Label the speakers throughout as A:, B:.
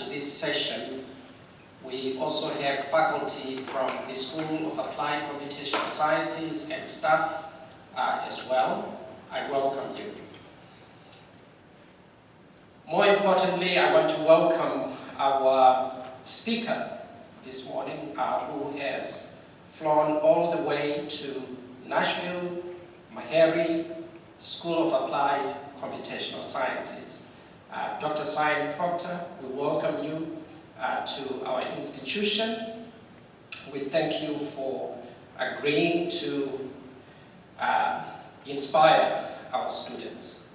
A: to this session. We also have faculty from the School of Applied Computational Sciences and staff as well. I welcome you. More importantly, I want to welcome our speaker this morning, who has flown all the way to Nashville, Meharry School of Applied Computational Sciences. Dr. Simon Proctor, we welcome you to our institution. We thank you for agreeing to inspire our students.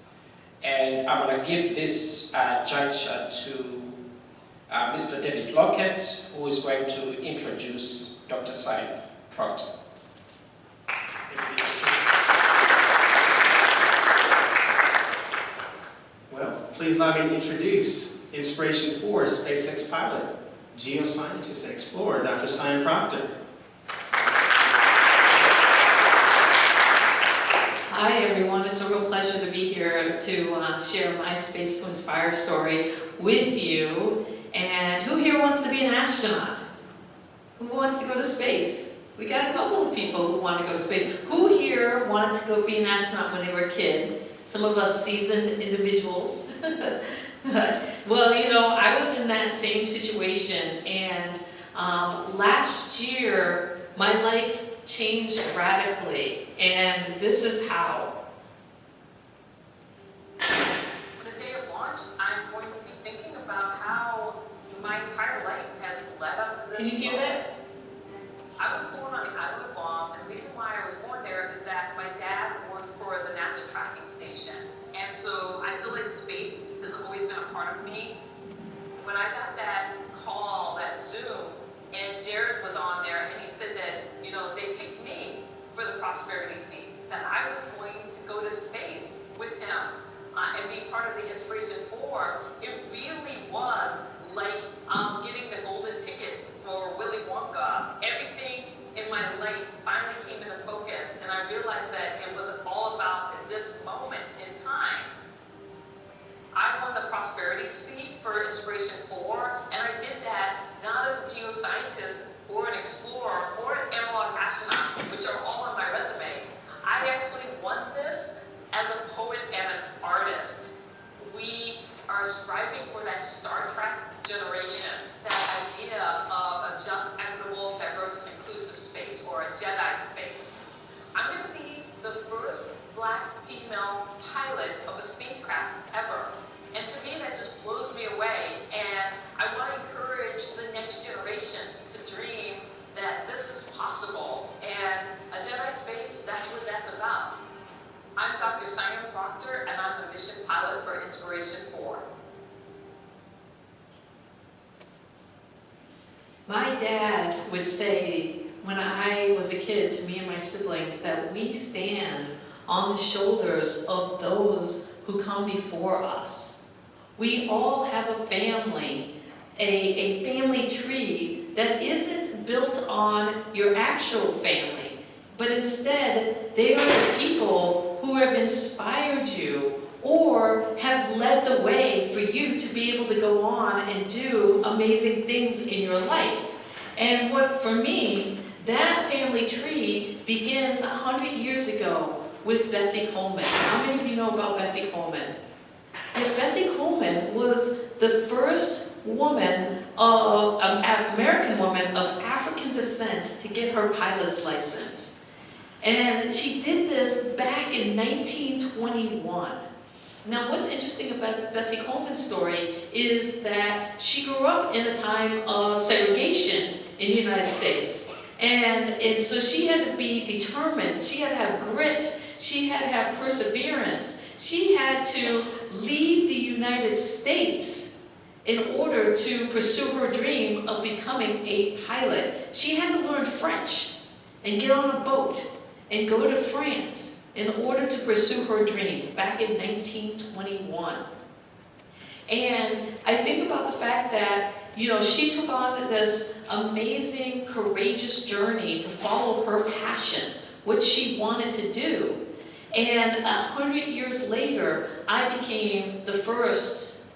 A: And I want to give this juncture to Mr. David Lockett, who is going to introduce Dr. Simon Proctor.
B: Well, please allow me to introduce Inspiration 4 SpaceX pilot, geoscientist and explorer, Dr. Simon Proctor.
C: Hi everyone, it's a real pleasure to be here to share my Space to Inspire story with you. And who here wants to be an astronaut? Who wants to go to space? We got a couple of people who want to go to space. Who here wanted to go be an astronaut when they were a kid? Some of us seasoned individuals. Well, you know, I was in that same situation, and last year my life changed radically, and this is how.
D: The day of launch, I'm going to be thinking about how my entire life has led up to this
C: Can you hear that?
D: I was born on the island of Guam, and the reason why I was born there is that my dad worked for the NASA tracking station. And so I feel like space has always been a part of me. When I got that call, that Zoom, and Jared was on there, and he said that, you know, they picked me for the prosperity seat, that I was going to go to space with him and be part of the Inspiration 4. It really was like getting the golden ticket for Willy Wonka. Everything in my life finally came into focus, and I realized that it was all about this moment in time. I won the prosperity seat for Inspiration 4, and I did that not as a geoscientist or an explorer or an analog astronaut, which are all on my resume. I actually won this as a poet and an artist. We are striving for that Star Trek generation, that idea of a just, equitable, diverse, and inclusive space, or a Jedi space. I'm going to be the first Black female pilot of a spacecraft ever. And to me, that just blows me away. And I want to encourage the next generation to dream that this is possible. And a Jedi space, that's what that's about. I'm Dr. Simon Proctor, and I'm the mission pilot for Inspiration 4.
C: My dad would say, when I was a kid, to me and my siblings, that we stand on the shoulders of those who come before us. We all have a family, a family tree that isn't built on your actual family, but instead they are the people who have inspired you or have led the way for you to be able to go on and do amazing things in your life. And what, for me, that family tree begins 100 years ago with Bessie Coleman. How many of you know about Bessie Coleman? Yeah, Bessie Coleman was the first woman of, American woman of African descent to get her pilot's license. And she did this back in 1921. Now, what's interesting about Bessie Coleman's story is that she grew up in a time of segregation in the United States. And so she had to be determined, she had to have grit, she had to have perseverance, she had to leave the United States in order to pursue her dream of becoming a pilot. She had to learn French and get on a boat and go to France in order to pursue her dream back in 1921. And I think about the fact that, you know, she took on this amazing, courageous journey to follow her passion, what she wanted to do. And 100 years later, I became the first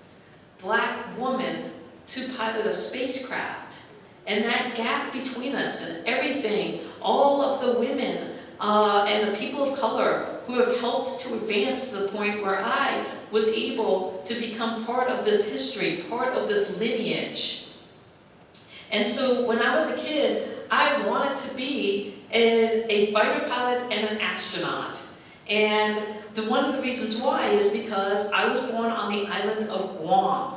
C: Black woman to pilot a spacecraft. And that gap between us and everything, all of the women and the people of color who have helped to advance to the point where I was able to become part of this history, part of this lineage. And so when I was a kid, I wanted to be a fighter pilot and an astronaut. And one of the reasons why is because I was born on the island of Guam.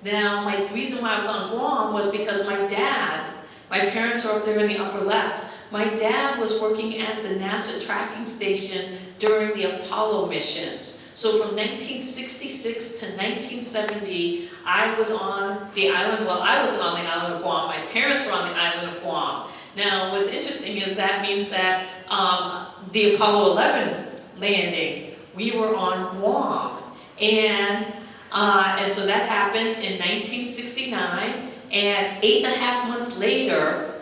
C: Now, my reason why I was on Guam was because my parents are up there in the upper left. My dad was working at the NASA tracking station during the Apollo missions. So from 1966 to 1970, I was on the island, well, I wasn't on the island of Guam, my parents were on the island of Guam. Now, what's interesting is that means that the Apollo 11 landing, we were on Guam. And so that happened in 1969, and 8.5 months later,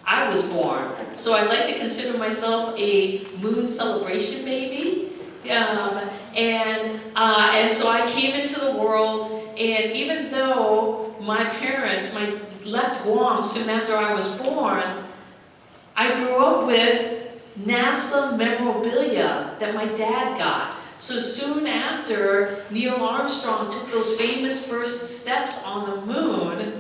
C: I was born. So I like to consider myself a moon celebration baby. And so I came into the world, and even though my parents left Guam soon after I was born, I grew up with NASA memorabilia that my dad got. So soon after Neil Armstrong took those famous first steps on the moon,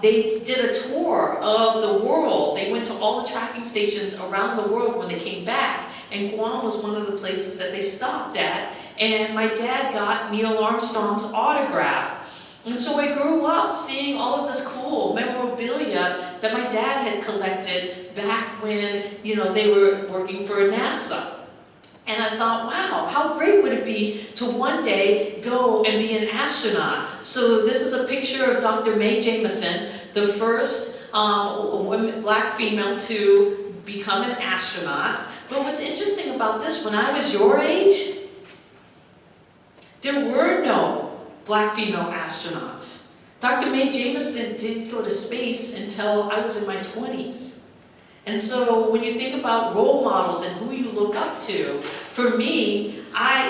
C: they did a tour of the world. They went to all the tracking stations around the world when they came back, and Guam was one of the places that they stopped at, and my dad got Neil Armstrong's autograph. And so I grew up seeing all of this cool memorabilia that my dad had collected back when, they were working for NASA. And I thought, wow, how great would it be to one day go and be an astronaut? So this is a picture of Dr. Mae Jemison, the first black female to become an astronaut. But what's interesting about this, when I was your age, there were no black female astronauts. Dr. Mae Jemison didn't go to space until I was in my 20s. And so when you think about role models and who you look up to, for me,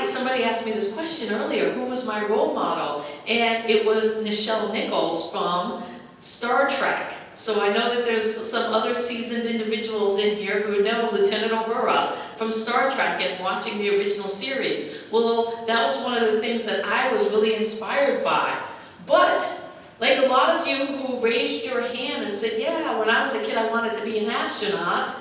C: somebody asked me this question earlier, who was my role model? And it was Nichelle Nichols from Star Trek. So I know that there's some other seasoned individuals in here who know Lieutenant Uhura from Star Trek and watching the original series. Well, that was one of the things that I was really inspired by. But like a lot of you who raised your hand and said, yeah, when I was a kid I wanted to be an astronaut,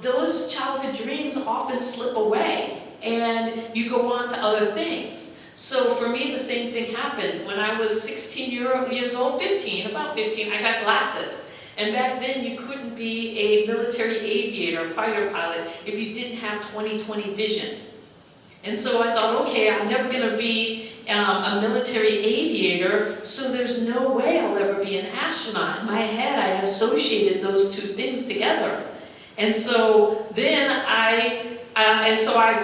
C: those childhood dreams often slip away and you go on to other things. So for me, the same thing happened. When I was 16 years old, about 15, I got glasses. And back then you couldn't be a military aviator, fighter pilot, if you didn't have 20/20 vision. And so I thought, okay, I'm never going to be a military aviator, so there's no way I'll ever be an astronaut. In my head, I associated those two things together. And so then I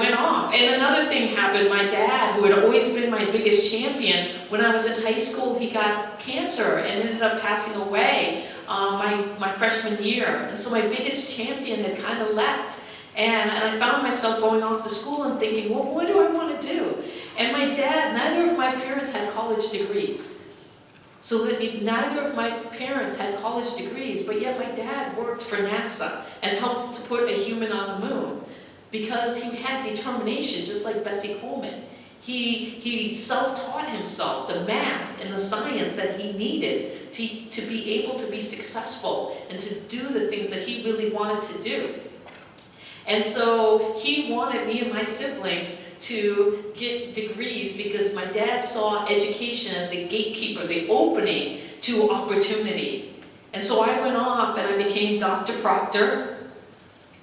C: went off. And another thing happened. My dad, who had always been my biggest champion, when I was in high school, he got cancer and ended up passing away my freshman year. And so my biggest champion had kind of left. And I found myself going off to school and thinking, well, what do I want to do? And my dad, neither of my parents had college degrees. So neither of my parents had college degrees, but yet my dad worked for NASA and helped to put a human on the moon because he had determination, just like Bessie Coleman. He self-taught himself the math and the science that he needed to be able to be successful and to do the things that he really wanted to do. And so he wanted me and my siblings to get degrees because my dad saw education as the gatekeeper, the opening to opportunity. And so I went off and I became Dr. Proctor,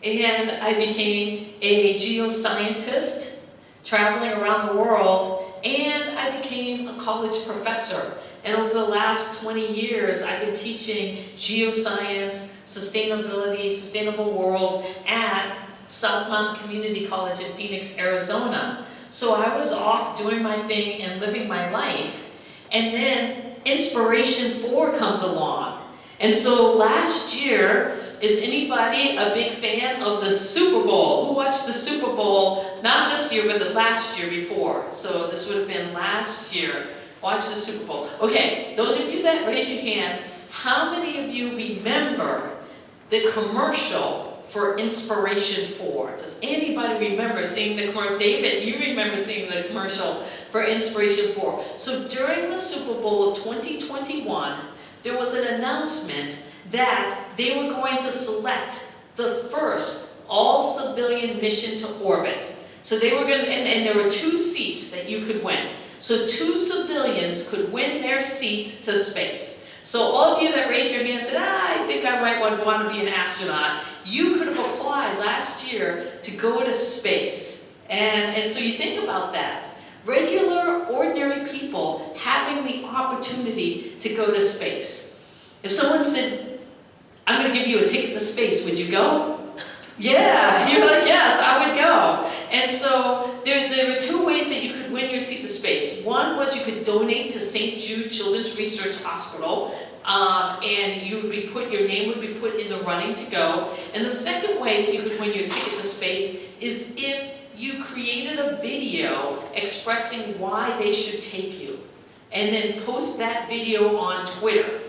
C: and I became a geoscientist traveling around the world, and I became a college professor. And over the last 20 years, I've been teaching geoscience, sustainability, sustainable worlds at South Mountain Community College in Phoenix, Arizona. So I was off doing my thing and living my life. And then Inspiration 4 comes along. And so last year, is anybody a big fan of the Super Bowl? Who watched the Super Bowl, not this year, but the last year before? So this would have been last year. Watch the Super Bowl. Okay, those of you that raise your hand, how many of you remember the commercial for Inspiration 4? Does anybody remember seeing the commercial? David, you remember seeing the commercial for Inspiration 4. So during the Super Bowl of 2021, there was an announcement that they were going to select the first all-civilian mission to orbit. So they were going to, and there were 2 seats that you could win. So 2 civilians could win their seat to space. So all of you that raised your hand and said, I think I might want to be an astronaut, you could have applied last year to go to space. And so you think about that. Regular, ordinary people having the opportunity to go to space. If someone said, I'm going to give you a ticket to space, would you go? Yeah, you're like, yes, I would go. And so there were 2 ways that you could win your seat to space. One was you could donate to St. Jude Children's Research Hospital, and your name would be put in the running to go. And the second way that you could win your ticket to space is if you created a video expressing why they should take you, and then post that video on Twitter.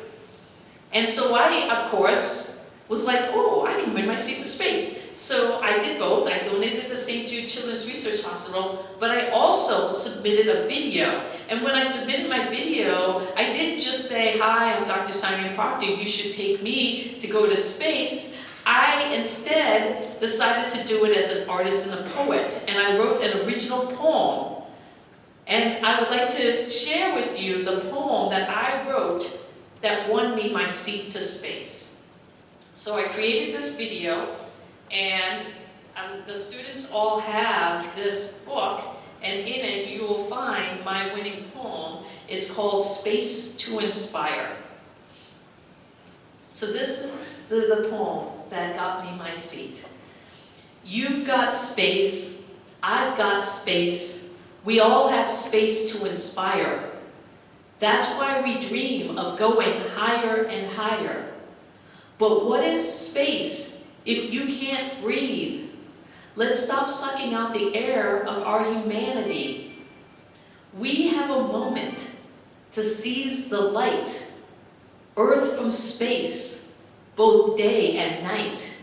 C: And so I, of course, was like, oh, I can win my seat to space. So I did both. I donated to St. Jude Children's Research Hospital, but I also submitted a video. And when I submitted my video, I didn't just say, hi, I'm Dr. Simon Proctor, you should take me to go to space. I instead decided to do it as an artist and a poet, and I wrote an original poem. And I would like to share with you the poem that I wrote that won me my seat to space. So I created this video, and the students all have this book, and in it you will find my winning poem. It's called Space to Inspire. So this is the poem that got me my seat. You've got space, I've got space, we all have space to inspire. That's why we dream of going higher and higher. But what is space if you can't breathe? Let's stop sucking out the air of our humanity. We have a moment to seize the light, Earth from space, both day and night.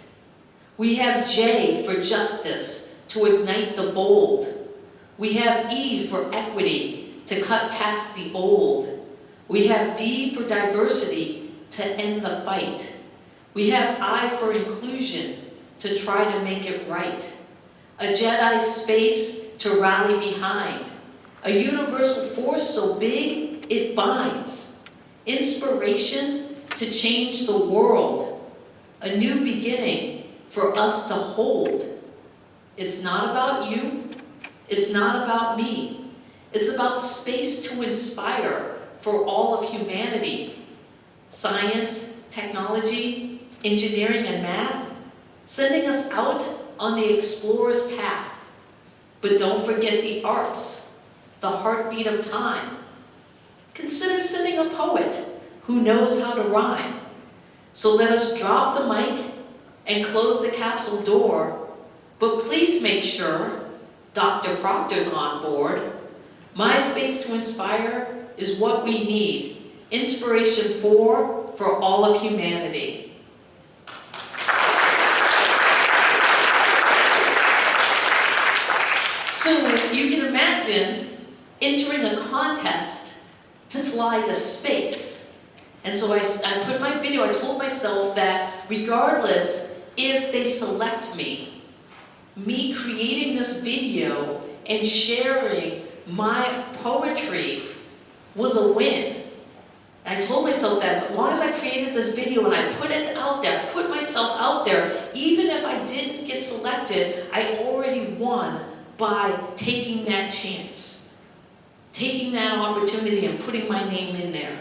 C: We have J for justice, to ignite the bold. We have E for equity, to cut past the old. We have D for diversity, to end the fight. We have I for inclusion, to try to make it right. A Jedi space to rally behind. A universal force so big it binds. Inspiration to change the world. A new beginning for us to hold. It's not about you. It's not about me. It's about space to inspire for all of humanity. Science, technology, engineering, and math, sending us out on the explorer's path. But don't forget the arts, the heartbeat of time. Consider sending a poet who knows how to rhyme. So let us drop the mic and close the capsule door. But please make sure Dr. Proctor's on board. My space to inspire is what we need. Inspiration for all of humanity. So you can imagine entering a contest to fly to space. And so I put my video, I told myself that regardless if they select me creating this video and sharing my poetry was a win. And I told myself that as long as I created this video and I put it out there, put myself out there, even if I didn't get selected, I already won by taking that chance, taking that opportunity and putting my name in there.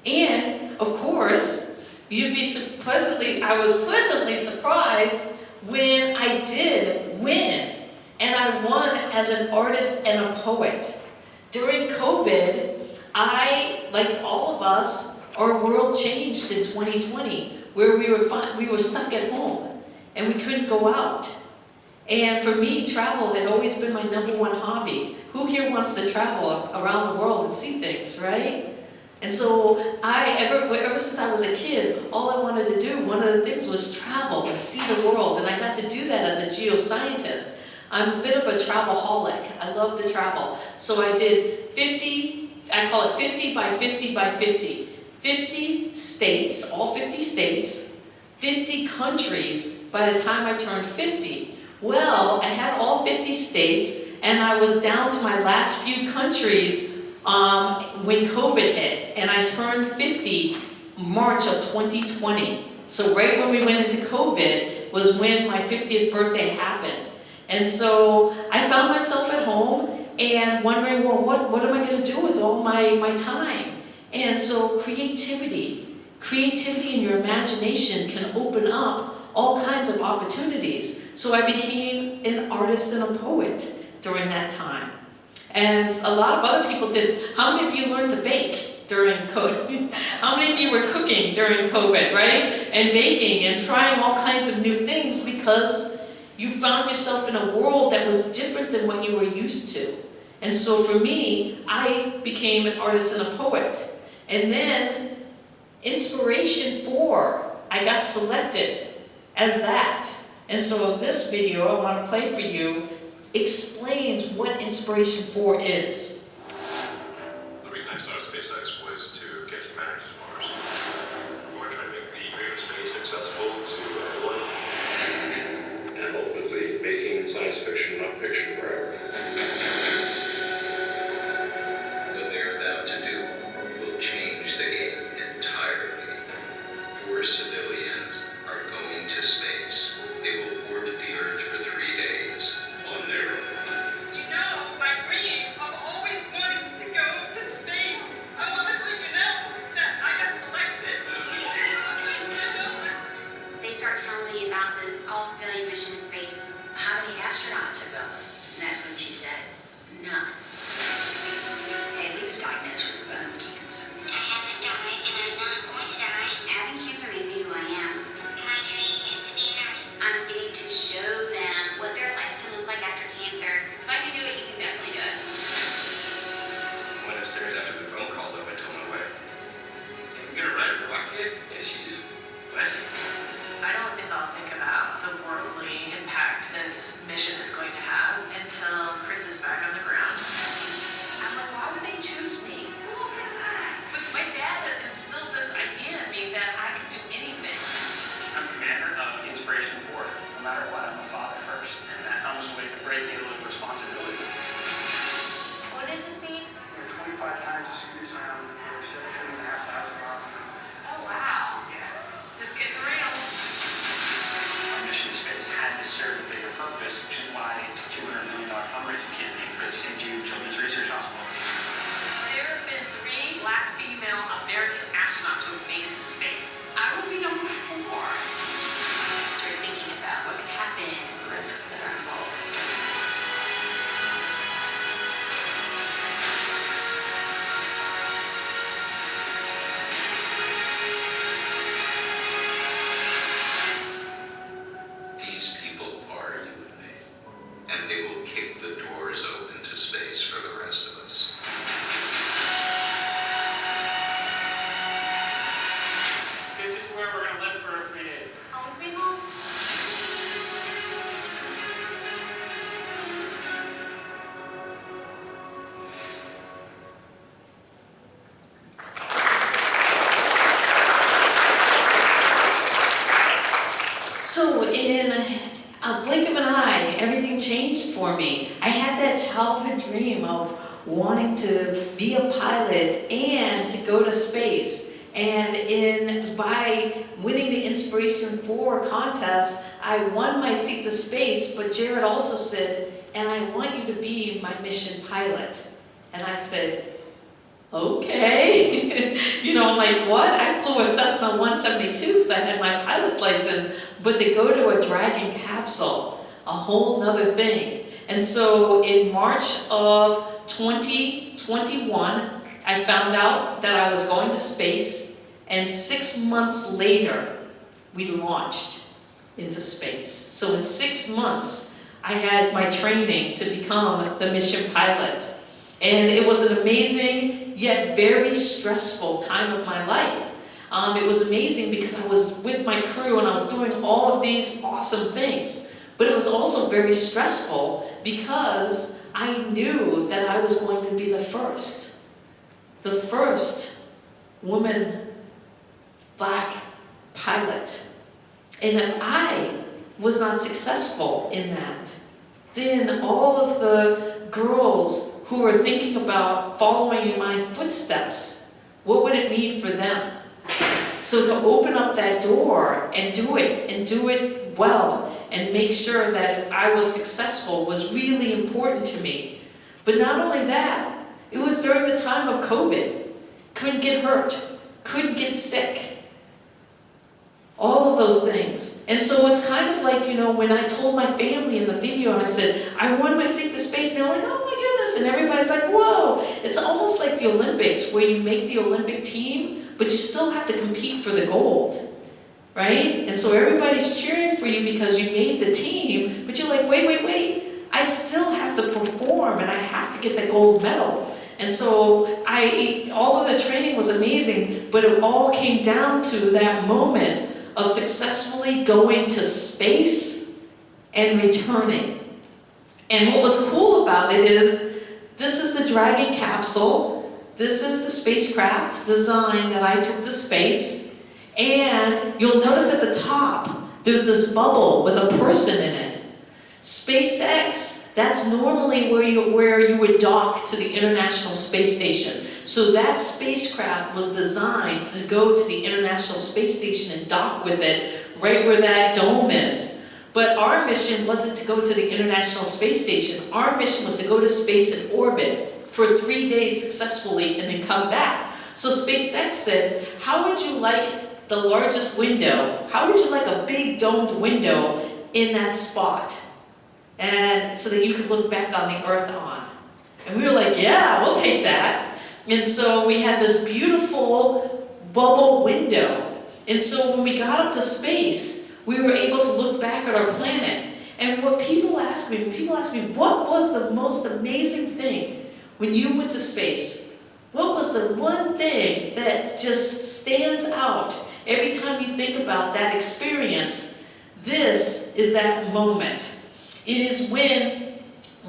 C: And, of course, I was pleasantly surprised when I did win. And I won as an artist and a poet. During COVID, like all of us, our world changed in 2020, where we were stuck at home and we couldn't go out. And for me, travel had always been my #1 hobby. Who here wants to travel around the world and see things, right? And so ever since I was a kid, all I wanted to do, one of the things was travel and see the world, and I got to do that as a geoscientist. I'm a bit of a travelholic. I love to travel. So I did 50, I call it 50 by 50 by 50. 50 states, all 50 states, 50 countries by the time I turned 50. Well, I had all 50 states, and I was down to my last few countries when COVID hit, and I turned 50 March of 2020. So right when we went into COVID was when my 50th birthday happened. And so I found myself at home and wondering, well, what am I going to do with all my time? And so creativity and your imagination can open up all kinds of opportunities. So I became an artist and a poet during that time. And a lot of other people did. How many of you learned to bake during COVID? How many of you were cooking during COVID, right? And baking and trying all kinds of new things because you found yourself in a world that was different than what you were used to. And so for me, I became an artist and a poet. And then Inspiration 4, I got selected as that. And so this video I want to play for you explains what Inspiration 4 is.
E: The reason I started SpaceX was to get humanity to Mars. We were trying to make the greater space accessible to everyone, and ultimately making science fiction not fiction forever.
F: What they're about to do will change the game entirely. 4 civilians are going to space. They will orbit the Earth for 3 days on their own.
D: You know, my dream of always wanting to go to space. I want to let you know that I got selected.
G: They start telling me about this all-civilian mission to space. How many astronauts are going? And that's when she said, none. Haley was diagnosed with bone cancer. I haven't died, and I'm not going to die. Having cancer made me who I am. My dream is to be a nurse. I'm getting to show them what their life can look like after cancer. If I can do it, you can definitely do it.
F: Went upstairs after the phone call, though, I told my wife, "If you're gonna ride a rocket," and she just, what?
H: I don't think I'll think about the worldly impact this mission is going to have until Chris is back on the ground.
C: I'm like, why would they choose me? But my dad instilled this idea in me that I could do anything.
I: I'm commander of Inspiration 4. No matter what, I'm a father first, and that comes with a great deal of responsibility.
G: What does this mean?
I: We're 25 times the speed of sound, we're 17,500 miles an hour.
G: Oh, wow.
I: Yeah.
H: It's getting real.
I: Our mission to space had to serve a bigger purpose, which is why it's a $200 million fundraising campaign for the St. Jude Children's Research Hospital.
D: There have been 3 Black female American astronauts who have made it to space. I will be number 4.
G: Start thinking about what could happen and the risks that are involved.
F: These people are you and me, and they will kick the doors open to space for the rest of us.
I: This is where we're going to live for 3 days.
G: Home sweet home?
C: So in a blink of an eye, everything changed for me. I had that childhood dream of wanting to be a pilot and to go to space. And by winning the Inspiration 4 contest, I won my seat to space, but Jared also said, and I want you to be my mission pilot. And I said, okay. I'm like, what? I flew a Cessna 172 because I had my pilot's license, but to go to a Dragon capsule, a whole nother thing. And so in March of 2021, I found out that I was going to space, and 6 months later, we launched into space. So in 6 months, I had my training to become the mission pilot. And it was an amazing yet very stressful time of my life. It was amazing because I was with my crew and I was doing all of these awesome things. But it was also very stressful because I knew that I was going to be the first woman black pilot. And if I was not successful in that, then all of the girls who were thinking about following in my footsteps, what would it mean for them? So to open up that door and do it well, and make sure that I was successful was really important to me. But not only that, it was during the time of COVID. Couldn't get hurt, couldn't get sick. All of those things. And so it's kind of like, when I told my family in the video and I said, I won my Seek to Space, and they're like, oh my goodness, and everybody's like, whoa. It's almost like the Olympics where you make the Olympic team, but you still have to compete for the gold, right? And so everybody's cheering for you because you made the team, but you're like, wait, I still have to perform and I have to get the gold medal. And so all of the training was amazing, but it all came down to that moment of successfully going to space and returning. And what was cool about it is, this is the Dragon capsule, this is the spacecraft design that I took to space, and you'll notice at the top, there's this bubble with a person in it. SpaceX, that's normally where you would dock to the International Space Station. So that spacecraft was designed to go to the International Space Station and dock with it right where that dome is. But our mission wasn't to go to the International Space Station. Our mission was to go to space in orbit for 3 days successfully and then come back. So SpaceX said, how would you like the largest window? How would you like a big domed window in that spot? And so that you could look back on the Earth on. And we were like, yeah, we'll take that. And so we had this beautiful bubble window. And so when we got up to space, we were able to look back at our planet. And when people ask me, what was the most amazing thing when you went to space? What was the one thing that just stands out every time you think about that experience? This is that moment. It is when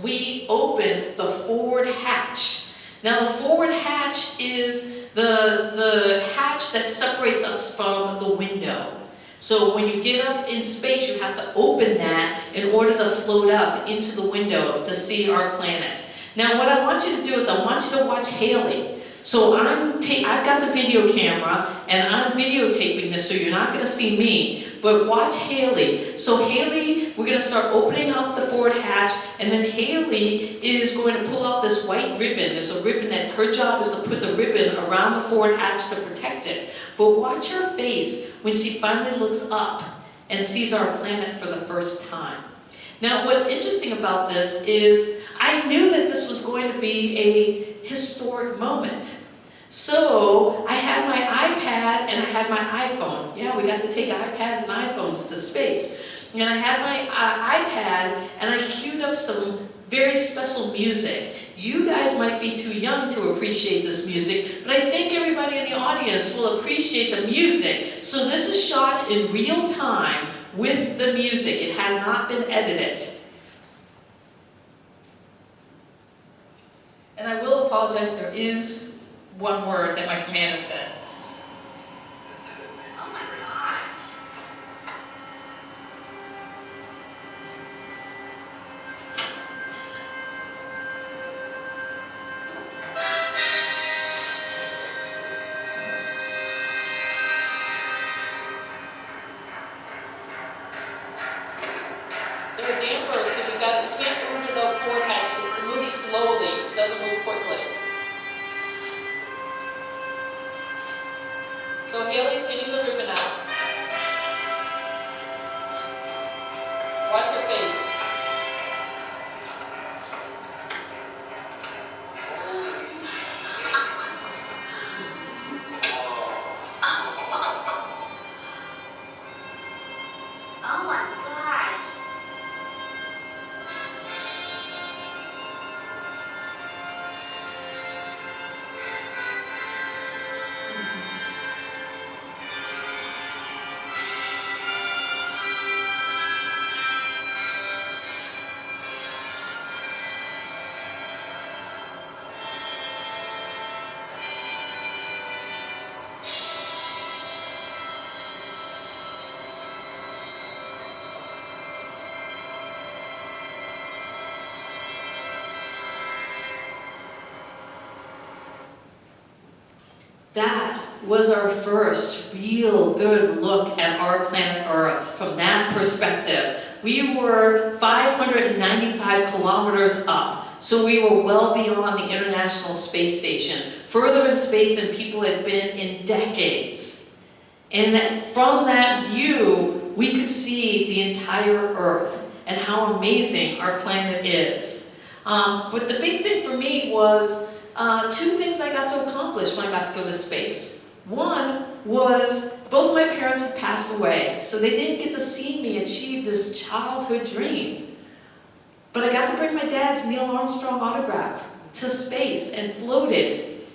C: we open the forward hatch. Now the forward hatch is the hatch that separates us from the window. So when you get up in space, you have to open that in order to float up into the window to see our planet. Now what I want you to do is I want you to watch Haley. So I've got the video camera and I'm videotaping this, so you're not going to see me, but watch Haley. So Haley, we're going to start opening up the forward hatch, and then Haley is going to pull out this white ribbon. There's a ribbon that her job is to put the ribbon around the forward hatch to protect it. But watch her face when she finally looks up and sees our planet for the first time. Now what's interesting about this is I knew that this was going to be a historic moment. So I had my iPad and I had my iPhone. Yeah, we got to take iPads and iPhones to space. And I had my iPad and I queued up some very special music. You guys might be too young to appreciate this music, but I think everybody in the audience will appreciate the music. So this is shot in real time with the music. It has not been edited. And I will apologize, there is one word that my commander says.
G: Oh my gosh.
C: There are dampers, so you can't move the forward hatch. It moves slowly, it doesn't move quickly. So Haley's getting the ribbon out. Watch her face.
G: Oh my gosh.
C: That was our first real good look at our planet Earth from that perspective. We were 595 kilometers up, so we were well beyond the International Space Station, further in space than people had been in decades. And from that view, we could see the entire Earth and how amazing our planet is. But the big thing for me was two things I got to accomplish when I got to go to space. One was both my parents had passed away, so they didn't get to see me achieve this childhood dream. But I got to bring my dad's Neil Armstrong autograph to space and float it.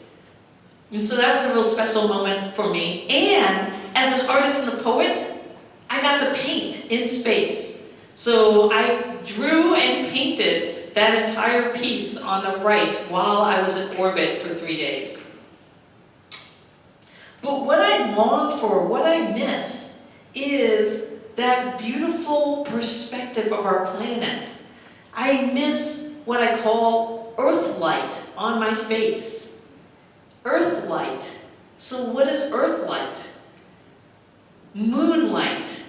C: And so that was a real special moment for me. And as an artist and a poet, I got to paint in space. So I drew and painted that entire piece on the right while I was in orbit for 3 days. But what I long for, what I miss, is that beautiful perspective of our planet. I miss what I call earth light on my face. Earth light. So what is earth light? Moonlight.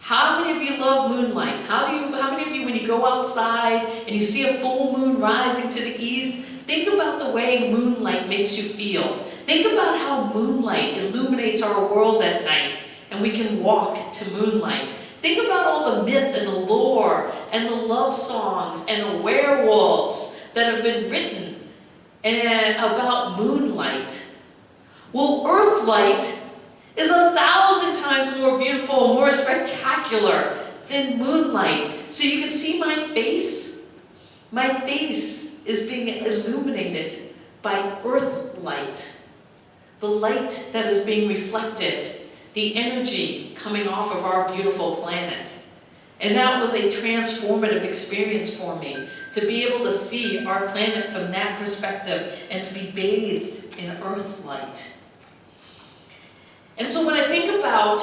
C: How many of you love moonlight? How many of you, when you go outside and you see a full moon rising to the east, think about the way moonlight makes you feel. Think about how moonlight illuminates our world at night and we can walk to moonlight. Think about all the myth and the lore and the love songs and the werewolves that have been written about moonlight. Well, earth light is 1,000 times more beautiful, more spectacular than moonlight. So you can see my face. My face is being illuminated by earth light. The light that is being reflected, the energy coming off of our beautiful planet. And that was a transformative experience for me, to be able to see our planet from that perspective and to be bathed in earth light. And so when I think about,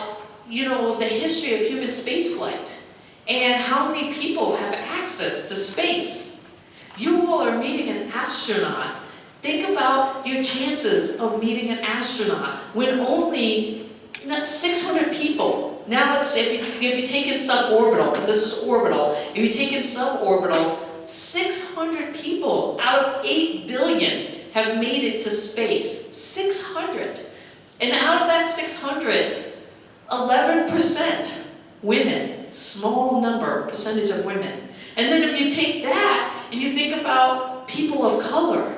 C: the history of human spaceflight and how many people have access to space, you all are meeting an astronaut. Think about your chances of meeting an astronaut when only 600 people. Now if you take in suborbital, because this is orbital, if you take in suborbital, 600 people out of 8 billion have made it to space. 600. And out of that 600, 11% women, small percentage of women. And then if you take that and you think about people of color,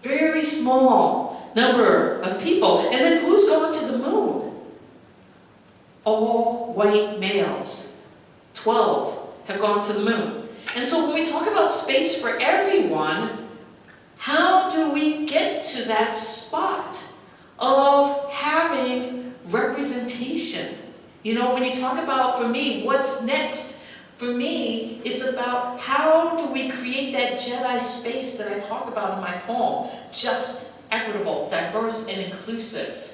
C: very small number of people. And then who's gone to the moon? All white males. 12 have gone to the moon. And so when we talk about space for everyone, how do we get to that spot of having representation? When you talk about, for me, what's next? For me, it's about how do we create that Jedi space that I talk about in my poem, just, equitable, diverse, and inclusive,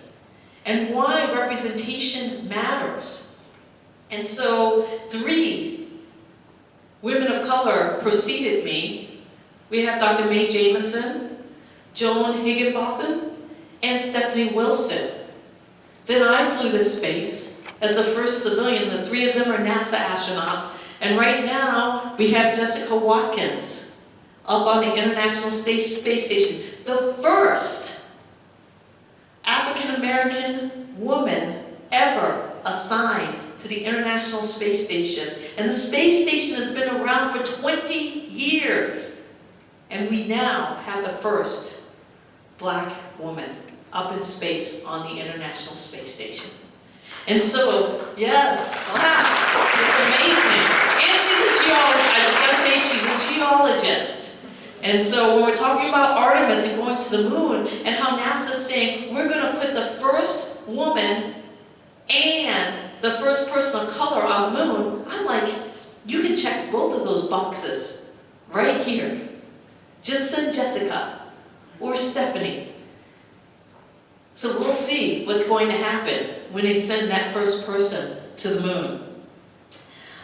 C: and why representation matters. And so 3 women of color preceded me. We have Dr. Mae Jameson, Joan Higginbotham, and Stephanie Wilson. Then I flew to space as the first civilian. The 3 of them are NASA astronauts. And right now, we have Jessica Watkins up on the International Space Station. The first African-American woman ever assigned to the International Space Station. And the space station has been around for 20 years. And we now have the first black woman up in space on the International Space Station. And so, yes, it's amazing. And she's a geologist. I just gotta say, she's a geologist. And so when we're talking about Artemis and going to the moon, and how NASA's saying, we're gonna put the first woman and the first person of color on the moon, I'm like, you can check both of those boxes right here. Just send Jessica or Stephanie. So we'll see what's going to happen when they send that first person to the moon.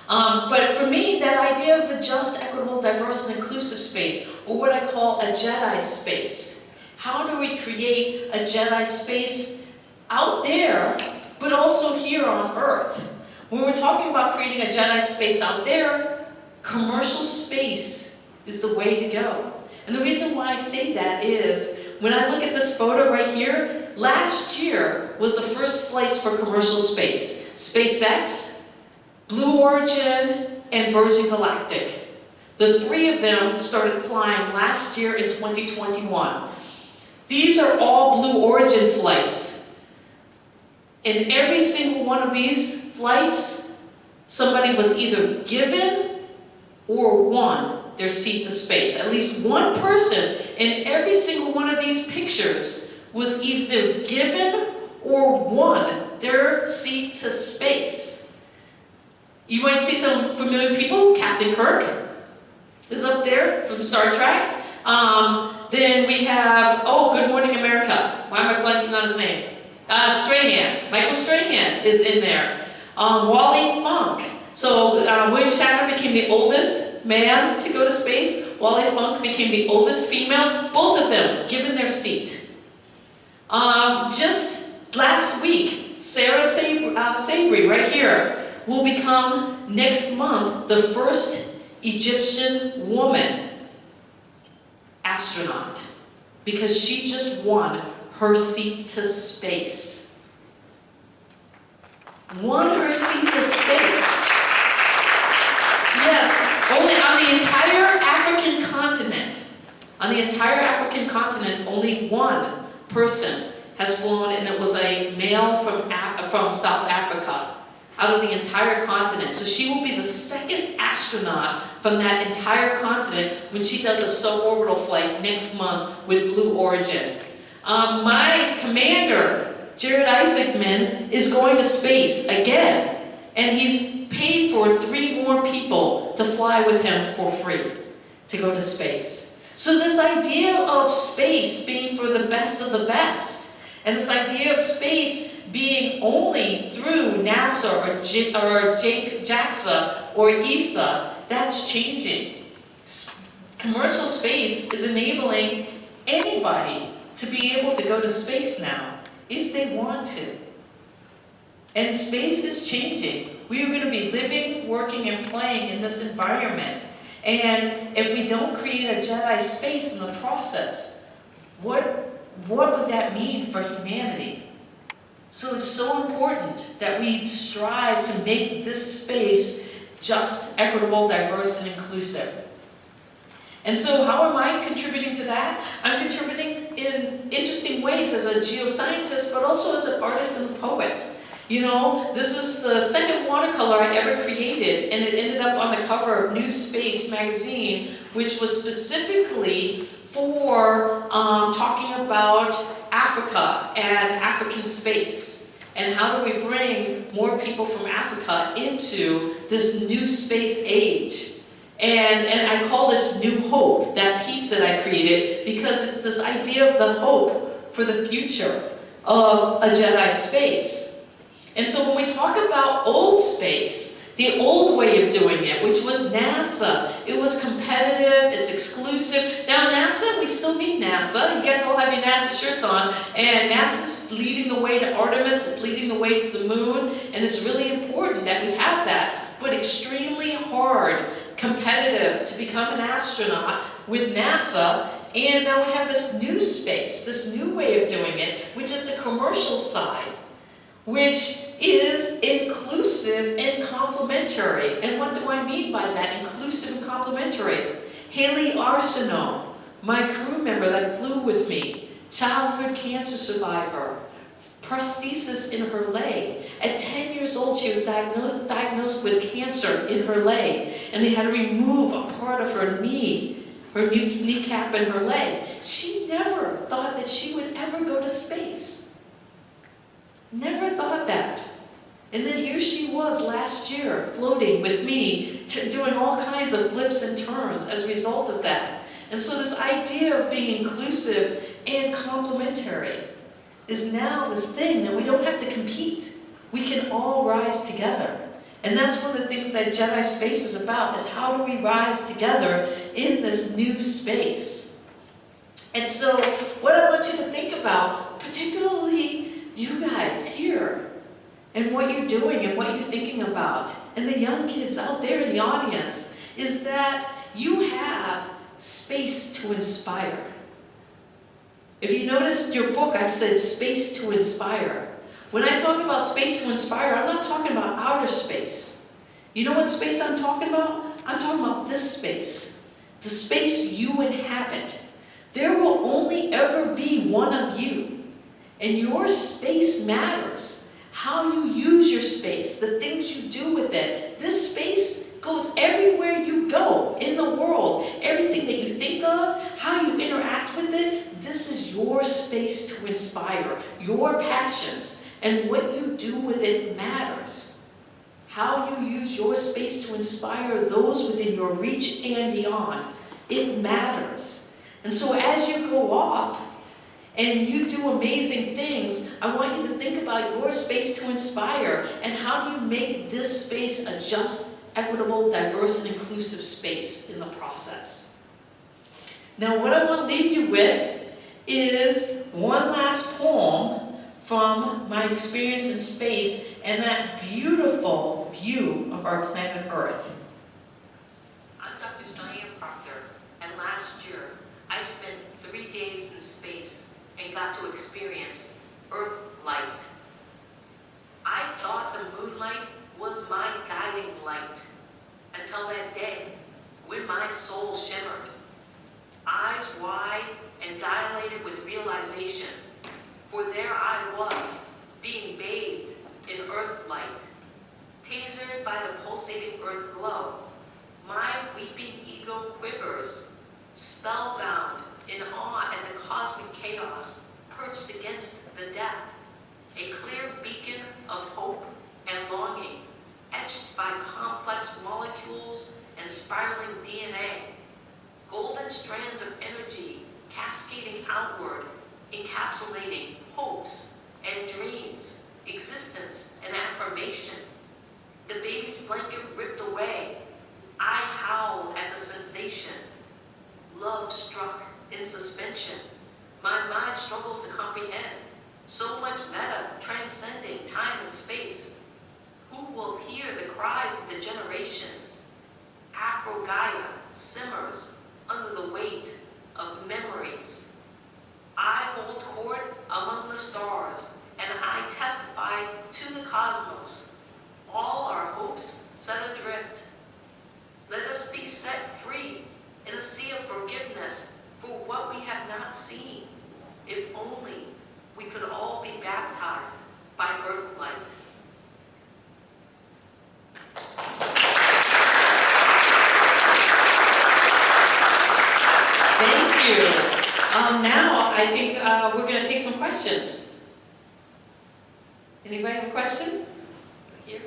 C: But for me, that idea of the just, equitable, diverse, and inclusive space, or what I call a Jedi space, How do we create a Jedi space out there, but also here on Earth? When we're talking about creating a Jedi space out there, commercial space is the way to go. And the reason why I say that is, when I look at this photo right here, last year was the first flights for commercial space. SpaceX, Blue Origin, and Virgin Galactic. The three of them started flying last year in 2021. These are all Blue Origin flights. In every single one of these flights, somebody was either given or won their seat to space. At least one person in every single one of these pictures was either given or won their seat to space. You might see some familiar people. Captain Kirk is up there from Star Trek. Then we have, Good Morning America. Why am I blanking on his name? Strahan. Michael Strahan is in there. Wally Funk. So William Shatner became the oldest man to go to space. Wally Funk became the oldest female. Both of them given their seat. Just last week, Sarah Sabri, right here, will become next month the first Egyptian woman astronaut, because she just won her seat to space. Won her seat to space. Yes, only on the entire African continent. On the entire African continent, only one person has flown, and it was a male from South Africa, out of the entire continent. So she will be the second astronaut from that entire continent when she does a suborbital flight next month with Blue Origin. My commander, Jared Isaacman, is going to space again, and he's paid for 3 more people to fly with him for free to go to space. So this idea of space being for the best of the best, and this idea of space being only through NASA or JAXA or ESA, that's changing. Commercial space is enabling anybody to be able to go to space now, if they want to. And space is changing. We are going to be living, working, and playing in this environment. And if we don't create a Jedi space in the process, what would that mean for humanity? So it's so important that we strive to make this space just, equitable, diverse, and inclusive. And so how am I contributing to that? I'm contributing in interesting ways as a geoscientist, but also as an artist and a poet. You know, this is the second watercolor I ever created, and it ended up on the cover of New Space magazine, which was specifically for talking about Africa and African space. And how do we bring more people from Africa into this new space age? And I call this New Hope, that piece that I created, because it's this idea of the hope for the future of a Jedi space. And so when we talk about old space, the old way of doing it, which was NASA, it was competitive, it's exclusive. Now NASA, we still need NASA. You guys all have your NASA shirts on, and NASA's leading the way to Artemis, it's leading the way to the moon, and it's really important that we have that. But extremely hard, competitive to become an astronaut with NASA, and now we have this new space, this new way of doing it, which is the commercial side, which is inclusive and complementary. And what do I mean by that, inclusive and complementary? Haley Arsenault, my crew member that flew with me, childhood cancer survivor, prosthesis in her leg. At 10 years old, she was diagnosed with cancer in her leg, and they had to remove a part of her knee, her kneecap and her leg. She never thought that she would ever go to space. Never thought that. And then here she was last year, floating with me, doing all kinds of flips and turns as a result of that. And so this idea of being inclusive and complementary is now this thing that we don't have to compete. We can all rise together. And that's one of the things that Jedi Space is about, is how do we rise together in this new space. And so what I want you to think about, particularly you guys here, and what you're doing and what you're thinking about, and the young kids out there in the audience, is that you have space to inspire. If you noticed your book, I said space to inspire. When I talk about space to inspire, I'm not talking about outer space. You know what space I'm talking about? I'm talking about this space. The space you inhabit. There will only ever be one of you. And your space matters. How you use your space, the things you do with it. This space goes everywhere you go in the world. Everything that you think of, how you interact with it, this is your space to inspire. Your passions. And what you do with it matters. How you use your space to inspire those within your reach and beyond, it matters. And so as you go off and you do amazing things, I want you to think about your space to inspire and how do you make this space a just, equitable, diverse, and inclusive space in the process. Now what I want to leave you with is one last poem from my experience in space and that beautiful view of our planet Earth.
J: I'm Dr. Sonia Proctor, and last year I spent 3 days in space and got to experience Earth light. I thought the moonlight was my guiding light until that day when my soul shimmered, eyes wide and dilated with realization. For there I was, being bathed in earth light, tasered by the pulsating earth glow. My weeping ego quivers, spellbound in awe at the cosmic chaos perched against the death, a clear beacon of hope and longing, etched by complex molecules and spiraling DNA, golden strands of energy cascading outward, encapsulating hopes and dreams, existence and affirmation. The baby's blanket ripped away. I howled at the sensation. Love struck in suspension. My mind struggles to comprehend. So much meta transcending time and space. Who will hear the cries of the generations? Afro-Gaia simmers under the weight of memories. I hold court among the stars, and I testify to the cosmos. All our hopes set adrift. Let us be set free in a sea of forgiveness for what we have not seen. If only we could all be baptized by earth light.
C: Thank you. Now I think we're going to take some questions. Anybody have a question? Here.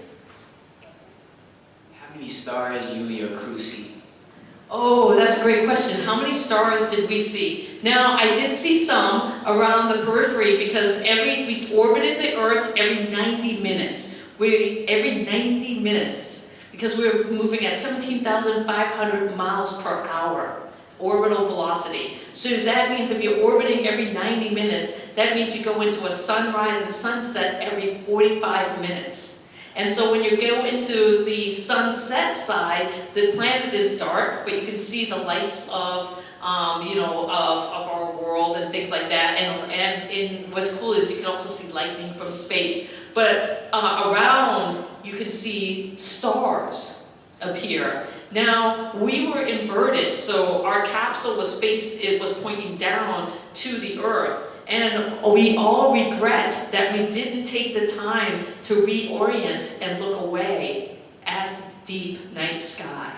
K: How many stars you and your crew see?
C: Oh, that's a great question. How many stars did we see? Now, I did see some around the periphery because we orbited the Earth every 90 minutes. Every 90 minutes because we were moving at 17,500 miles per hour. Orbital velocity. So that means if you're orbiting every 90 minutes, that means you go into a sunrise and sunset every 45 minutes. And so when you go into the sunset side, the planet is dark, but you can see the lights of our world and things like that. And in what's cool is you can also see lightning from space. But around, you can see stars appear. Now, we were inverted, so our capsule was pointing down to the Earth. And we all regret that we didn't take the time to reorient and look away at the deep night sky.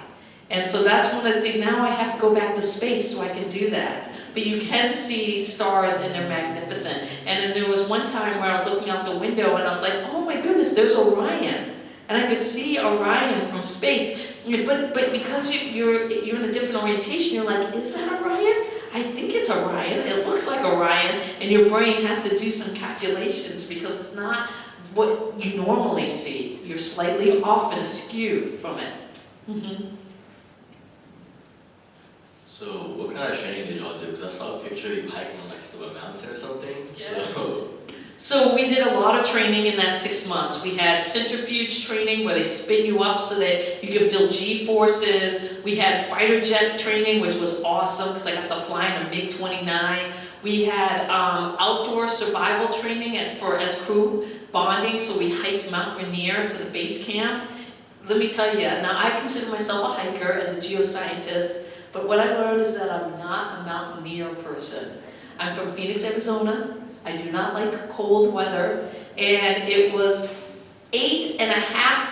C: And so that's one of the things. Now I have to go back to space so I can do that. But you can see stars and they're magnificent. And then there was one time where I was looking out the window and I was like, oh my goodness, there's Orion. And I could see Orion from space. But because you're in a different orientation, you're like, is that Orion? I think it's Orion. It looks like Orion. And your brain has to do some calculations because it's not what you normally see. You're slightly off and askew from it. Mm-hmm.
L: So, what kind of training did y'all do? Because I saw a picture of you hiking on like a mountain or something.
C: Yes. So we did a lot of training in that 6 months. We had centrifuge training where they spin you up so that you can feel G-forces. We had fighter jet training, which was awesome because I got to fly in a MiG-29. We had outdoor survival training as crew bonding, so we hiked Mount Rainier to the base camp. Let me tell you, now I consider myself a hiker as a geoscientist, but what I learned is that I'm not a mountaineer person. I'm from Phoenix, Arizona. I do not like cold weather, and it was 8.5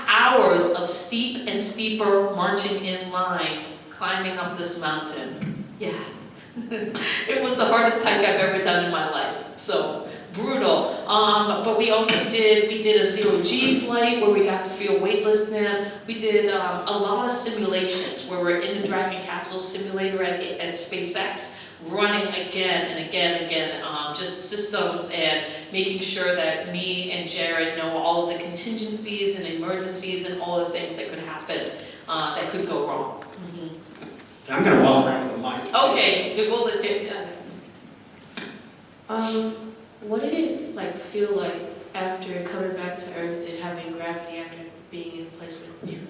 C: hours of steep and steeper marching in line, climbing up this mountain. Yeah. It was the hardest hike I've ever done in my life, so brutal. But we also did a zero-G flight where we got to feel weightlessness. We did a lot of simulations where we're in the Dragon capsule simulator at SpaceX, running again and again and again, just systems and making sure that me and Jared know all of the contingencies and emergencies and all the things that could happen, that could go wrong.
B: I'm going to walk around with the mic.
C: Okay, well, what did it feel like after coming back to Earth and having gravity after being in place with you?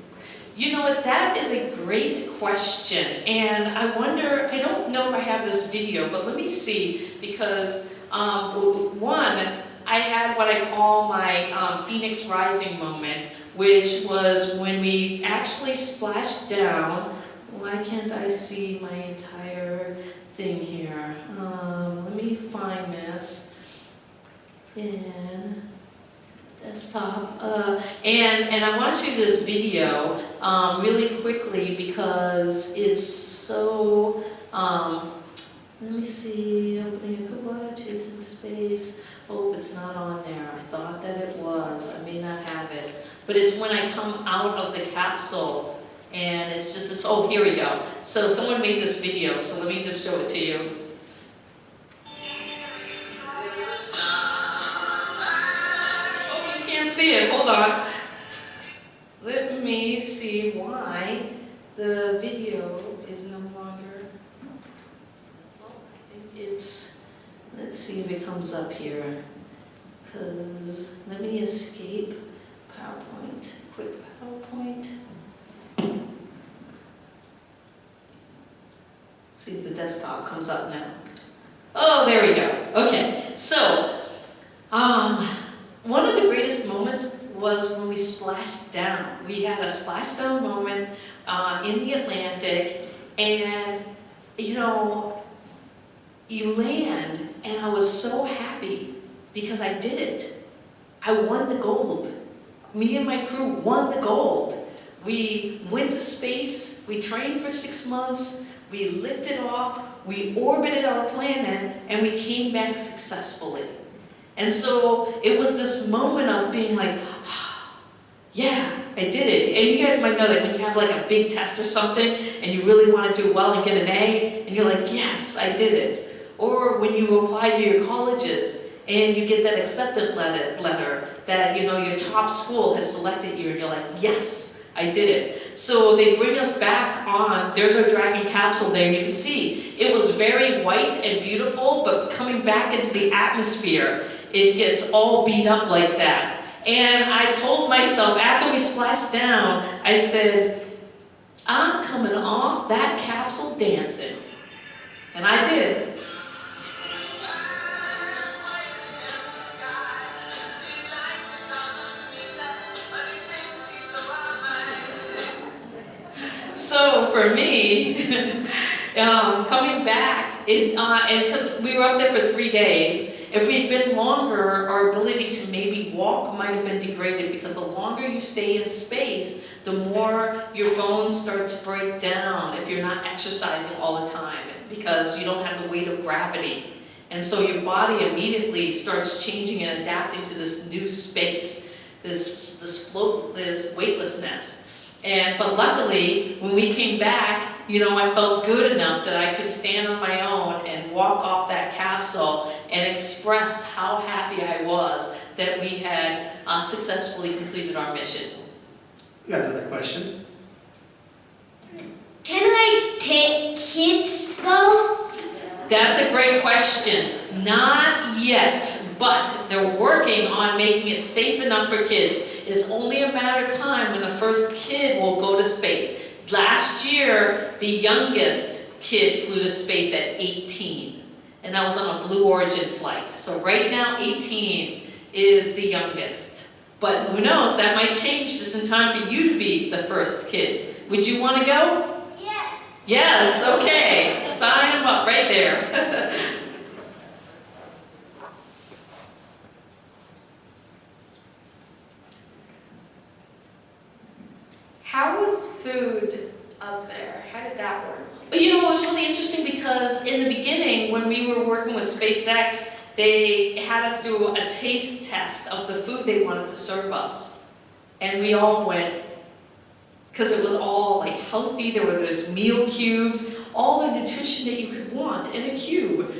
C: You know what, that is a great question, and I wonder, I don't know if I have this video, but let me see, because one, I had what I call my Phoenix Rising moment, which was when we actually splashed down. Why can't I see my entire thing here? Let me find this in desktop. And I want to show you this video really quickly because it's so, let me see, opening a good watch, chasing space. Oh, it's not on there. I thought that it was. I may not have it. But it's when I come out of the capsule. And it's just this, oh, here we go. So someone made this video, so let me just show it to you. Oh, you can't see it, hold on. Let me see why the video is no longer, well, I think it's, let's see if it comes up here. Because, let me escape PowerPoint, quick PowerPoint. See if the desktop comes up now. Oh, there we go. Okay, so one of the greatest moments was when we splashed down. We had a splashdown moment in the Atlantic, and you know, you land, and I was so happy because I did it. I won the gold. Me and my crew won the gold. We went to space, we trained for 6 months, we lifted off, we orbited our planet, and we came back successfully. And so it was this moment of being like, yeah, I did it. And you guys might know that when you have like a big test or something, and you really want to do well and get an A, and you're like, yes, I did it. Or when you apply to your colleges, and you get that acceptance letter that, you know, your top school has selected you, and you're like, yes, I did it. So they bring us back on, there's our Dragon capsule there, and you can see it was very white and beautiful, but coming back into the atmosphere, it gets all beat up like that. And I told myself, after we splashed down, I said, I'm coming off that capsule dancing. And I did. So for me, coming back, and because we were up there for 3 days, if we'd been longer, our ability to maybe walk might have been degraded, because the longer you stay in space, the more your bones start to break down if you're not exercising all the time, because you don't have the weight of gravity. And so your body immediately starts changing and adapting to this new space, this weightlessness. But luckily, when we came back, you know, I felt good enough that I could stand on my own and walk off that capsule and express how happy I was that we had successfully completed our mission.
B: You got another question?
M: Can like kids go?
C: That's a great question. Not yet, but they're working on making it safe enough for kids. It's only a matter of time when the first kid will go to space. Last year, the youngest kid flew to space at 18, and that was on a Blue Origin flight. So right now, 18 is the youngest. But who knows, that might change just in time for you to be the first kid. Would you want to go?
M: Yes.
C: Yes, okay. Sign them up right there.
N: How was food up there? How did that work?
C: You know, it was really interesting because in the beginning, when we were working with SpaceX, they had us do a taste test of the food they wanted to serve us. And we all went, because it was all like healthy, there were those meal cubes, all the nutrition that you could want in a cube.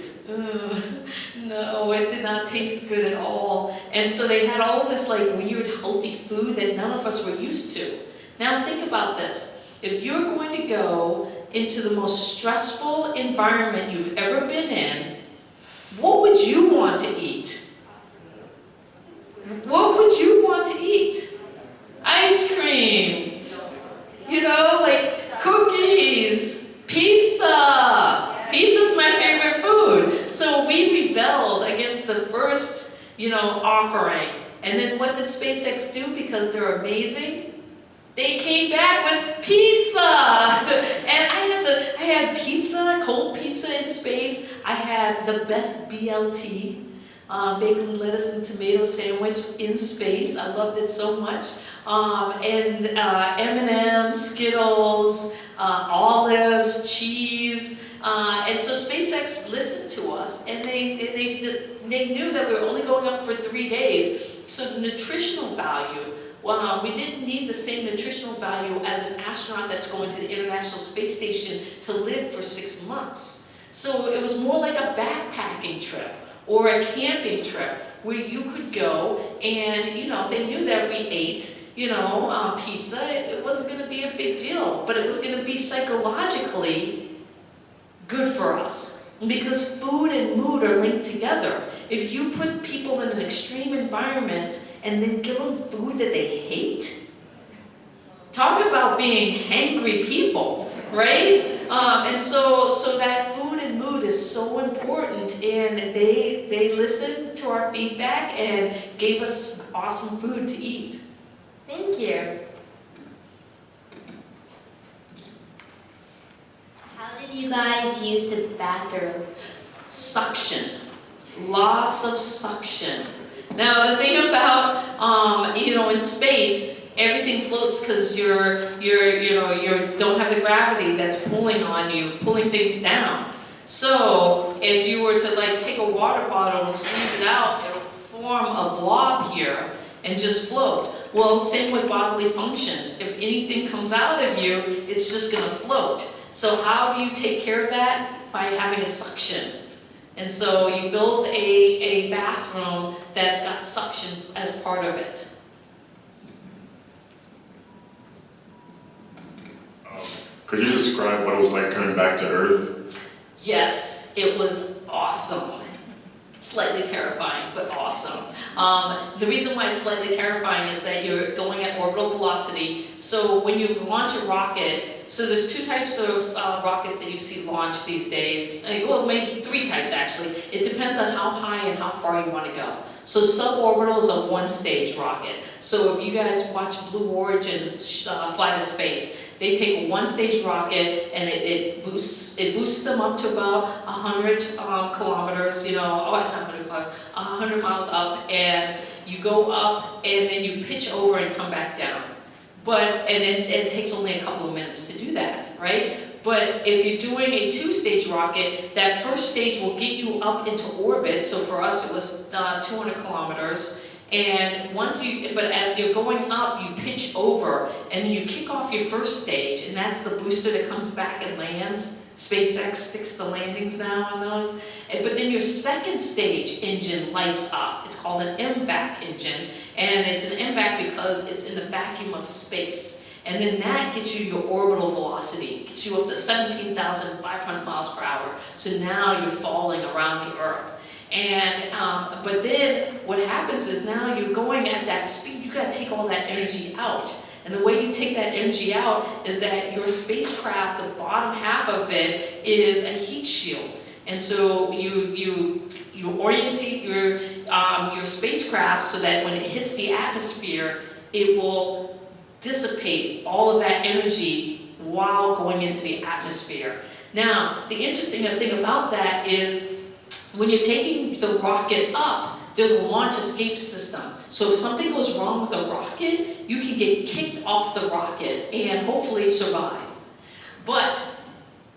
C: No, it did not taste good at all. And so they had all this like weird healthy food that none of us were used to. Now think about this. If you're going to go into the most stressful environment you've ever been in, what would you want to eat? What would you want to eat? Ice cream. You know, like cookies, pizza. Pizza's my favorite food. So we rebelled against the first, offering. And then what did SpaceX do? Because they're amazing, they came back with pizza! And I had pizza, cold pizza in space. I had the best BLT, bacon, lettuce, and tomato sandwich in space. I loved it so much. And M&M's, Skittles, olives, cheese. And so SpaceX listened to us, and they knew that we were only going up for 3 days. So the nutritional value, we didn't need the same nutritional value as an astronaut that's going to the International Space Station to live for 6 months. So it was more like a backpacking trip or a camping trip where you could go and, they knew that if we ate, pizza, it wasn't going to be a big deal, but it was going to be psychologically good for us. Because food and mood are linked together. If you put people in an extreme environment and then give them food that they hate, talk about being hangry people, right? And so that food and mood is so important, and they listened to our feedback and gave us awesome food to eat.
N: Thank you.
M: How did you guys use the bathroom?
C: Suction. Lots of suction. Now the thing about, in space, everything floats because you don't have the gravity that's pulling on you, pulling things down. So if you were to take a water bottle and squeeze it out, it will form a blob here and just float. Well, same with bodily functions. If anything comes out of you, it's just going to float. So how do you take care of that? By having a suction. And so you build a bathroom that's got suction as part of it.
E: Could you describe what it was like coming back to Earth?
C: Yes, it was awesome. Slightly terrifying, but awesome. The reason why it's slightly terrifying is that you're going at orbital velocity. So when you launch a rocket, so there's 2 types of rockets that you see launched these days. Well, maybe 3 types actually. It depends on how high and how far you want to go. So suborbital is a 1-stage rocket. So if you guys watch Blue Origin fly to space, they take a 1-stage rocket and it boosts them up to about 100 kilometers, not 100 kilometers, 100 miles up, and you go up and then you pitch over and come back down. And it takes only a couple of minutes to do that, right? But if you're doing a 2-stage rocket, that first stage will get you up into orbit. So for us, it was 200 kilometers. And but as you're going up, you pitch over, and then you kick off your first stage, and that's the booster that comes back and lands. SpaceX sticks the landings now on those. But then your second stage engine lights up. It's called an MVAC engine, and it's an MVAC because it's in the vacuum of space. And then that gets you your orbital velocity, gets you up to 17,500 miles per hour. So now you're falling around the Earth. And, but then what happens is now you're going at that speed, you gotta take all that energy out. And the way you take that energy out is that your spacecraft, the bottom half of it, is a heat shield. And so you orientate your spacecraft so that when it hits the atmosphere, it will dissipate all of that energy while going into the atmosphere. Now, the interesting thing about that is when you're taking the rocket up, there's a launch escape system. So if something goes wrong with the rocket, you can get kicked off the rocket and hopefully survive. But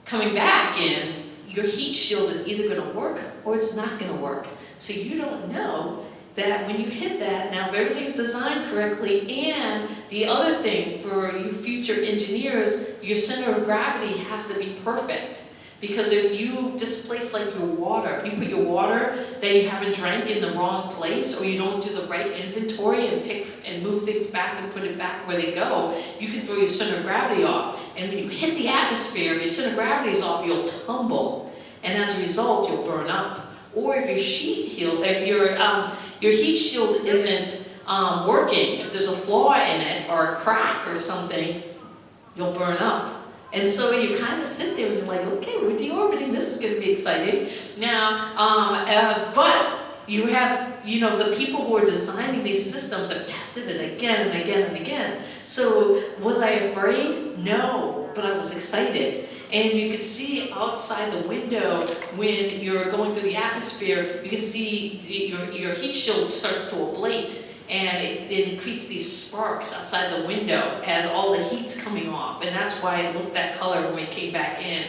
C: coming back in, your heat shield is either going to work or it's not going to work. So you don't know that when you hit that, now if everything's designed correctly, and the other thing for you future engineers, your center of gravity has to be perfect. Because if you displace like your water, if you put your water that you haven't drank in the wrong place, or you don't do the right inventory and pick and move things back and put it back where they go, you can throw your center of gravity off. And when you hit the atmosphere, if your center of gravity is off, you'll tumble. And as a result, you'll burn up. Or if your your heat shield isn't working, if there's a flaw in it or a crack or something, you'll burn up. And so you kind of sit there and you're like, okay, we're deorbiting, this is going to be exciting. Now, but you have, the people who are designing these systems have tested it again and again and again. So was I afraid? No, but I was excited. And you could see outside the window when you're going through the atmosphere, you can see your heat shield starts to ablate. And it creates these sparks outside the window as all the heat's coming off. And that's why it looked that color when we came back in.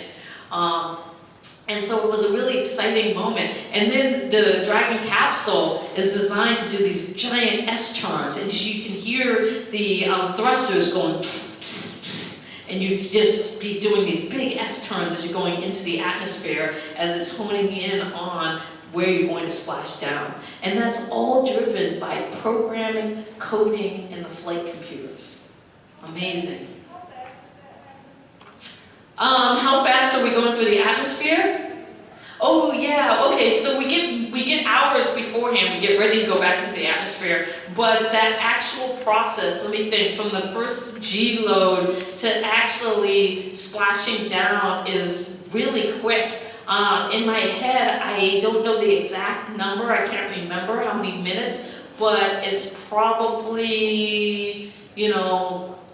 C: And so it was a really exciting moment. And then the Dragon capsule is designed to do these giant S-turns. And you can hear the thrusters going, and you just be doing these big S-turns as you're going into the atmosphere as it's honing in on where you're going to splash down. And that's all driven by programming, coding, and the flight computers. Amazing. How fast are we going through the atmosphere? Oh yeah, okay, so we get hours beforehand, we get ready to go back into the atmosphere, but that actual process, let me think, from the first G load to actually splashing down is really quick. In my head, I don't know the exact number, I can't remember how many minutes, but it's probably,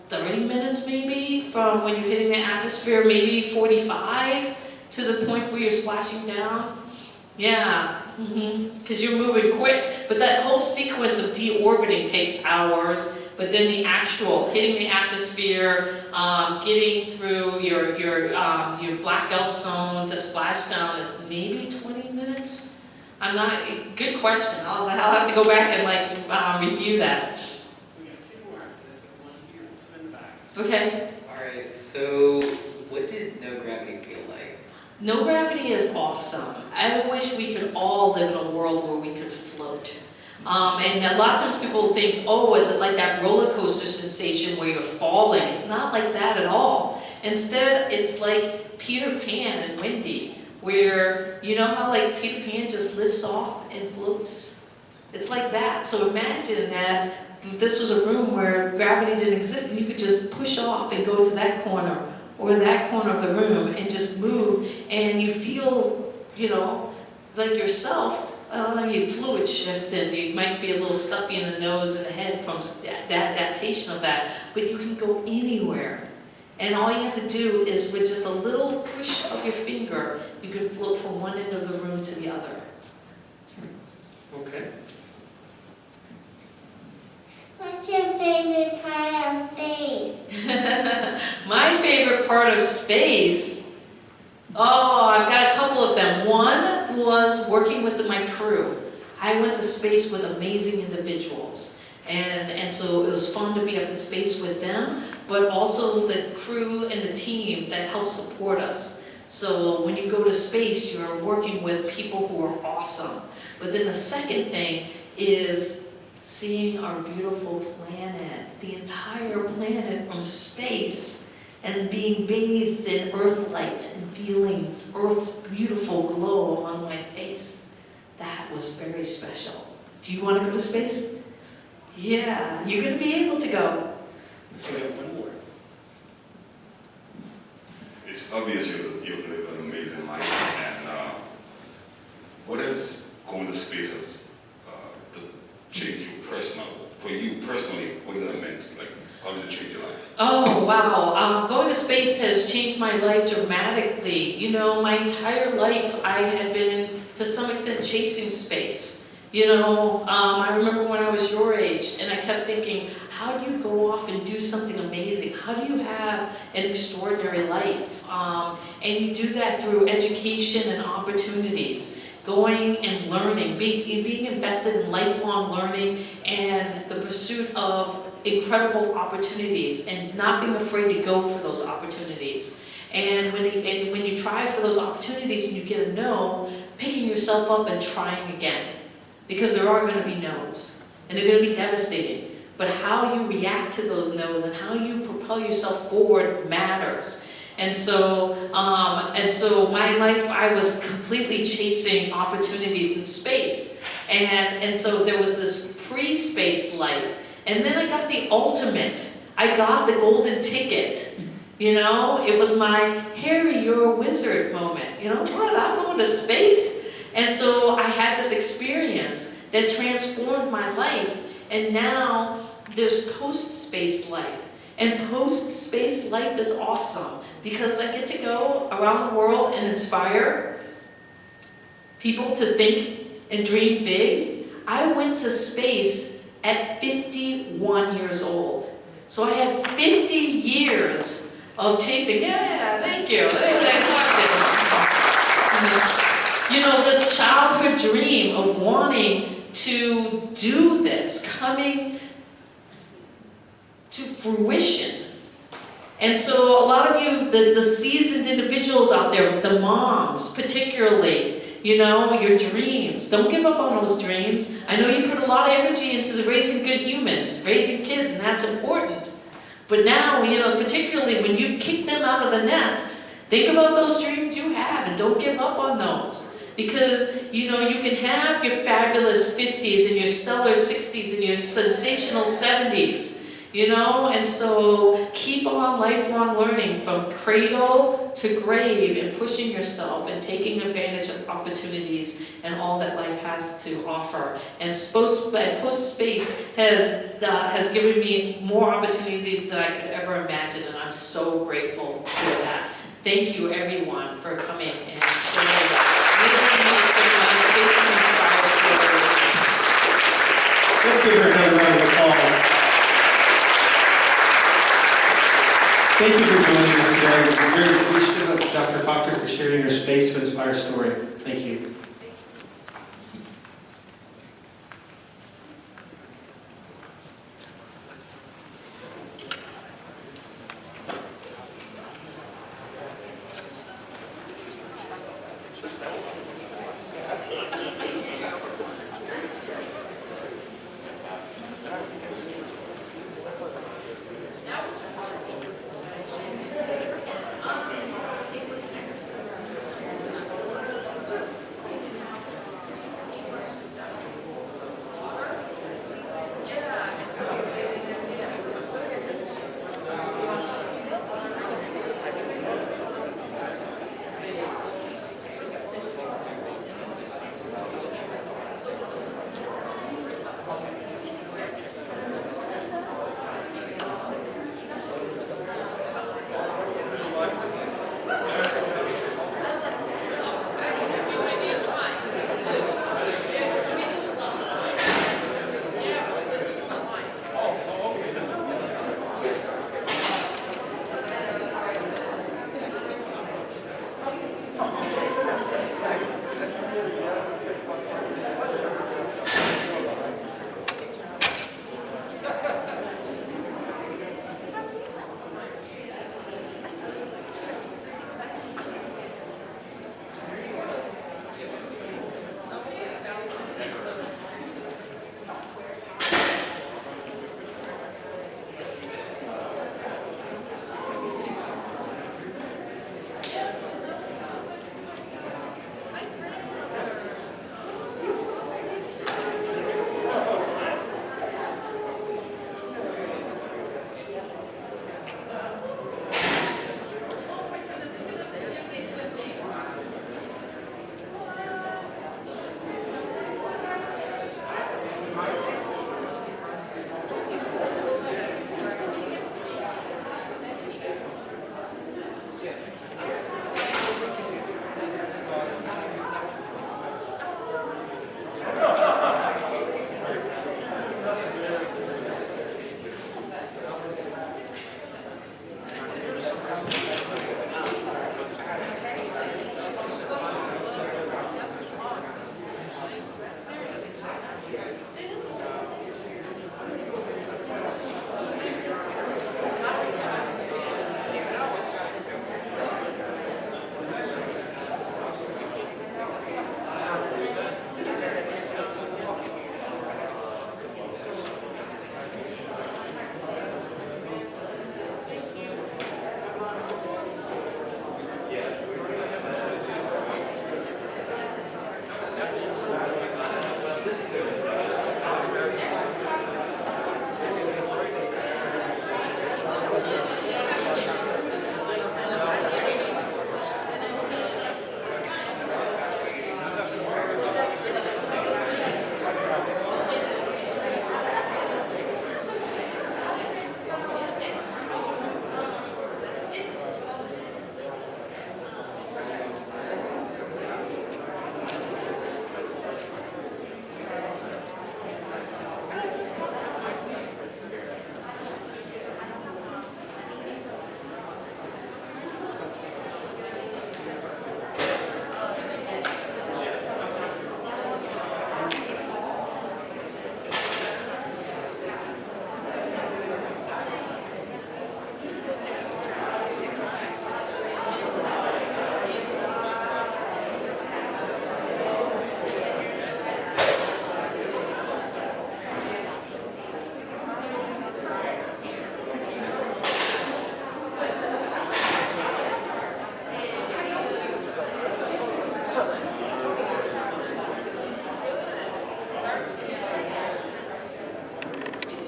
C: 30 minutes maybe from when you're hitting the atmosphere, maybe 45 to the point where you're splashing down. Yeah, because you're moving quick, but that whole sequence of deorbiting takes hours. But then the actual hitting the atmosphere, getting through your blackout zone to splash down is maybe 20 minutes. Good question. I'll have to go back and review that. Okay.
K: All right. So, what did no gravity feel like?
C: No gravity is awesome. I wish we could all live in a world where we could float. And a lot of times people think, oh, is it like that roller coaster sensation where you're falling? It's not like that at all. Instead, it's like Peter Pan and Wendy, where you know how like Peter Pan just lifts off and floats? It's like that. So imagine that this was a room where gravity didn't exist and you could just push off and go to that corner or that corner of the room and just move, and you feel, like yourself. You fluid shift and you might be a little stuffy in the nose and the head from that adaptation of that, but you can go anywhere. And all you have to do is with just a little push of your finger, you can float from one end of the room to the other.
B: Okay.
M: What's your favorite part of space?
C: My favorite part of space, I've got a couple of them. One was working with my crew. I went to space with amazing individuals. And so it was fun to be up in space with them, but also the crew and the team that helped support us. So when you go to space, you're working with people who are awesome. But then the second thing is seeing our beautiful planet, the entire planet from space, and being bathed in earth light and feeling Earth's beautiful glow on my face. That was very special. Do you want to go to space? Yeah, you're going to be able to go.
B: We have one more.
O: It's obvious you've lived an amazing life, and what has going to space change you personally? For you personally, what does that mean? Like, how did it change your life?
C: Oh, wow. Going to space has changed my life dramatically. You know, my entire life I had been, to some extent, chasing space. You know, I remember when I was your age, and I kept thinking, how do you go off and do something amazing? How do you have an extraordinary life? And you do that through education and opportunities. Going and learning, being invested in lifelong learning and the pursuit of incredible opportunities and not being afraid to go for those opportunities. And when you try for those opportunities and you get a no, picking yourself up and trying again. Because there are going to be no's, and they're going to be devastating. But how you react to those no's and how you propel yourself forward matters. And so my life, I was completely chasing opportunities in space. And so there was this pre-space life. And then I got the ultimate. I got the golden ticket. You know, it was my Harry, you're a wizard moment. You know what? I'm going to space. And so I had this experience that transformed my life. And now there's post-space life. And post-space life is awesome because I get to go around the world and inspire people to think and dream big. I went to space at 51 years old. So I had 50 years of chasing, yeah, thank you. You know, this childhood dream of wanting to do this, coming to fruition. And so a lot of you, the seasoned individuals out there, the moms particularly, you know, your dreams. Don't give up on those dreams. I know you put a lot of energy into the raising good humans, raising kids, and that's important. But now, you know, particularly when you kick them out of the nest, think about those dreams you have and don't give up on those. Because, you know, you can have your fabulous 50s and your stellar 60s and your sensational 70s. You know, and so keep on lifelong learning from cradle to grave and pushing yourself and taking advantage of opportunities and all that life has to offer. And post-space has given me more opportunities than I could ever imagine, and I'm so grateful for that. Thank you, everyone, for coming and sharing my Space Inspire story.
B: Let's give her a hand round of applause. Thank you for joining us today. We're very appreciative of Dr. Proctor for sharing her Space to Inspire story. Thank you.